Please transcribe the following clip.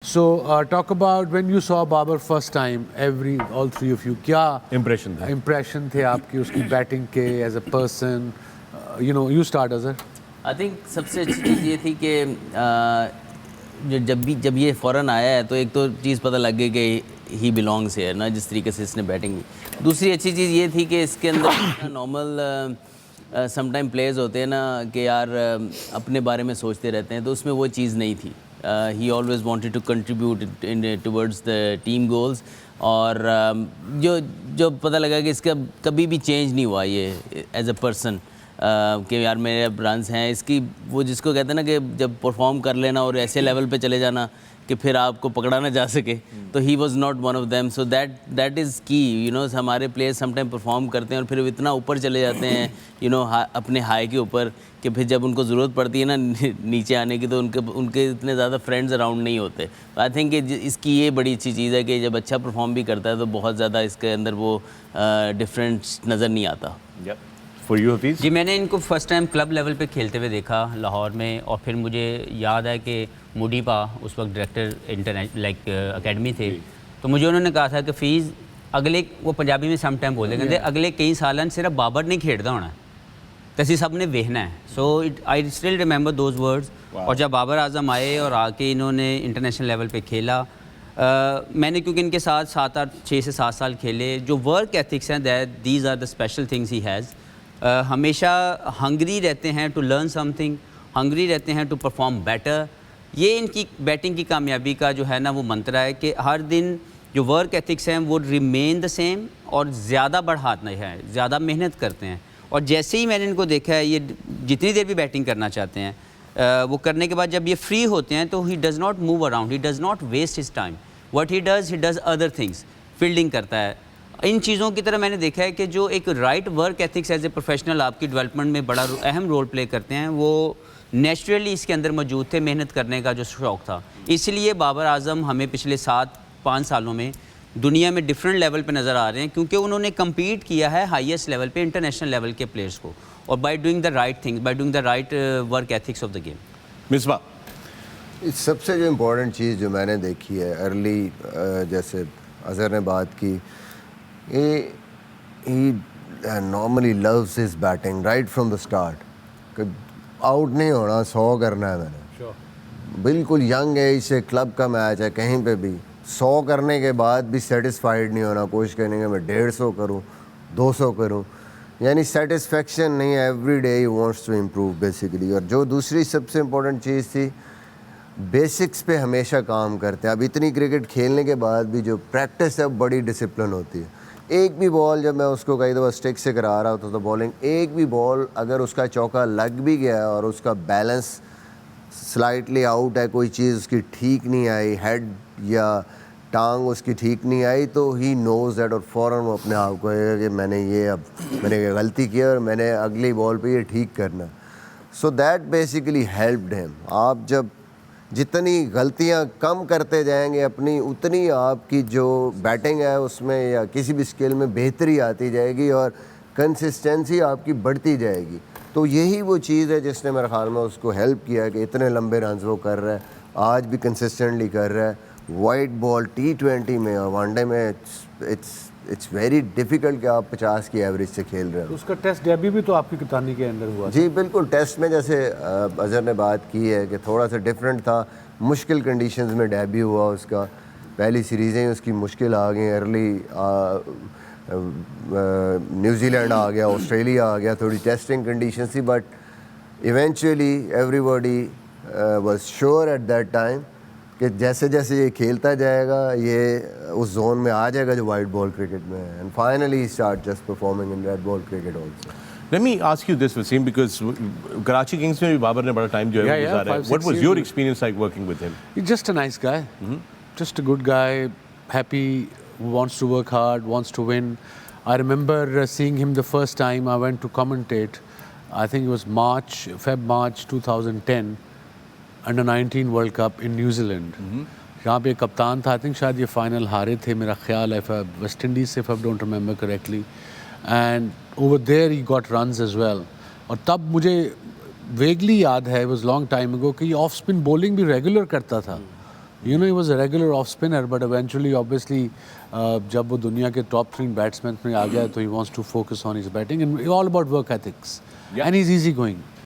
So talk about when you saw Babar first time, all three of you, kya impression the aapki uski batting ke as a person, you start Azhar. I think सबसे अच्छी चीज़ ये थी कि जब ये फ़ौरन आया है तो एक तो चीज़ पता लग गई कि ही बिलोंग्स हियर ना, जिस तरीके से इसने बैटिंग की. दूसरी अच्छी चीज़ ये थी कि इसके अंदर नॉर्मल समटाइम प्लेयर्स होते हैं ना कि यार अपने बारे में सोचते रहते हैं, तो उसमें वो चीज़ नहीं थी. He always wanted to contribute towards the team goals. और जो पता लगा कि इसका कभी भी चेंज नहीं हुआ ये एज अ पर्सन, कि यार मेरे रन्स हैं इसकी, वो जिसको कहते हैं ना कि जब परफॉर्म कर लेना और ऐसे लेवल पे चले जाना कि फिर आपको पकड़ा ना जा सके, तो he was not one of them. So that is की. हमारे प्लेयर्स समटाइम परफॉर्म करते हैं और फिर इतना ऊपर चले जाते हैं अपने हाई के ऊपर, कि फिर जब उनको ज़रूरत पड़ती है ना नीचे आने की, तो उनके इतने ज़्यादा फ्रेंड्स अराउंड नहीं होते. आई थिंक इसकी ये बड़ी अच्छी चीज़ है कि जब अच्छा परफॉर्म भी करता है तो बहुत ज़्यादा इसके अंदर वो डिफरेंस नज़र नहीं आता. जी, मैंने इनको फर्स्ट टाइम क्लब लेवल पे खेलते हुए देखा लाहौर में, और फिर मुझे याद है कि मुडीपा उस वक्त डायरेक्टर एकेडमी थे, तो मुझे उन्होंने कहा था कि फ़ीस अगले, वो पंजाबी में सम टाइम बोलते कहते अगले कई सालन सिर्फ बाबर नहीं खेड़ता होना, तो असी सब ने वेखना है. So I still remember those words. और जब बाबर आजम आए और आके इन्होंने इंटरनेशनल लेवल पे खेला, मैंने क्योंकि इनके साथ 6 से 7 साल खेले, जो वर्क एथिक्स हैं these are the special things he has. हमेशा हंगरी रहते हैं टू लर्न समथिंग, हंगरी रहते हैं टू परफॉर्म बेटर. ये इनकी बैटिंग की कामयाबी का जो है ना वो मंत्र है कि हर दिन जो वर्क एथिक्स हैं वो रिमेन द सेम, और ज़्यादा बढ़ाते हैं, ज़्यादा मेहनत करते हैं. और जैसे ही मैंने इनको देखा है, ये जितनी देर भी बैटिंग करना चाहते हैं, वो करने के बाद जब ये फ्री होते हैं तो he does not move around, he does not waste his time. What he does other things, fielding करता है. इन चीज़ों की तरह मैंने देखा है कि जो एक right work ethics as a professional आपकी डेवलपमेंट में बड़ा अहम रोल प्ले करते हैं, वो नेचुरली इसके अंदर मौजूद थे. मेहनत करने का जो शौक़ था, इसलिए बाबर आजम हमें पिछले 7-5 सालों में दुनिया में डिफरेंट लेवल पे नज़र आ रहे हैं, क्योंकि उन्होंने कम्पीट किया है हाईएस्ट लेवल पे, इंटरनेशनल लेवल के प्लेयर्स को, और by doing the right things, by doing the right work ethics of the game. Misbah, इस सबसे जो इम्पोर्टेंट चीज़ जो मैंने देखी है अर्ली, जैसे अज़हर ने बात की, he normally loves his batting right from the start. कि आउट नहीं होना, 100 करना है मैंने. बिल्कुल यंग एज से, क्लब का मैच है कहीं पे भी, 100 करने के बाद भी सेटिस्फाइड नहीं होना, कोशिश करने के मैं 150 करूँ, 200 करूँ, यानी सेटिस्फेक्शन नहीं है. Every day he wants to improve basically. और जो दूसरी सबसे इम्पोर्टेंट चीज़ थी, बेसिक्स पे हमेशा काम करते हैं. अब इतनी क्रिकेट खेलने के बाद भी जो प्रैक्टिस है बड़ी डिसिप्लिन होती है. एक भी बॉल, जब मैं उसको कई दफ़ा स्टिक से करा रहा होता तो बॉलिंग, एक भी बॉल अगर उसका चौका लग भी गया और उसका बैलेंस स्लाइटली आउट है, कोई चीज़ उसकी ठीक नहीं आई, हेड या टांग उसकी ठीक नहीं आई, तो ही नोज़ दैट, और फ़ौरन वो अपने आप को कहेगा कि मैंने गलती की और मैंने अगली बॉल पे ये ठीक करना. So that basically helped him. आप जब जितनी गलतियां कम करते जाएंगे अपनी, उतनी आपकी जो बैटिंग है उसमें या किसी भी स्किल में बेहतरी आती जाएगी और कंसिस्टेंसी आपकी बढ़ती जाएगी. तो यही वो चीज़ है जिसने मेरे ख्याल में उसको हेल्प किया कि इतने लंबे रन्स वो कर रहा है, आज भी कंसिस्टेंटली कर रहा है. वाइट बॉल T20 में और वनडे में इट्स वेरी डिफ़िकल्ट कि आप 50 की एवरेज से खेल रहे हो. उसका टेस्ट डेब्यू भी तो आपकी कप्तानी के अंदर हुआ. जी बिल्कुल. टेस्ट में जैसे अज़हर ने बात की है कि थोड़ा सा डिफरेंट था, मुश्किल कंडीशंस में डेब्यू हुआ उसका. पहली सीरीज़ें उसकी मुश्किल आ गई, अर्ली न्यूजीलैंड आ गया, ऑस्ट्रेलिया आ गया, थोड़ी टेस्टिंग कंडीशंस थी, but eventually everybody was sure at that time कि जैसे जैसे ये खेलता जाएगा ये उस जोन में आ जाएगा जो वाइट बॉल क्रिकेट में है. And finally start just performing in red ball cricket also. Let me ask you this, Wasim, because Karachi Kings में भी बाबर ने बड़ा टाइम जो है वो गुजारा है. What was your experience like working with him? He's just a nice guy, just a good guy, happy, wants to work hard, wants to win. I remember seeing him the first time I went to commentate. I think it was March 2010. Under 19 world cup in New Zealand. यहाँ पे कप्तान था. I think शायद ये final हारे थे, मेरा ख्याल है, वेस्ट इंडीज़ से, if I don't remember correctly. And over there he got runs as well. और तब मुझे वेगली याद है, वाज लॉन्ग टाइम अगो, कि ऑफ स्पिन बॉलिंग भी रेगुलर करता था. You know, he was a regular off spinner, but eventually, obviously, जब वो दुनिया के top 3 batsmen में आ गया, तो he wants to focus on his batting and all about work ethics. Yeah. And he's easy going.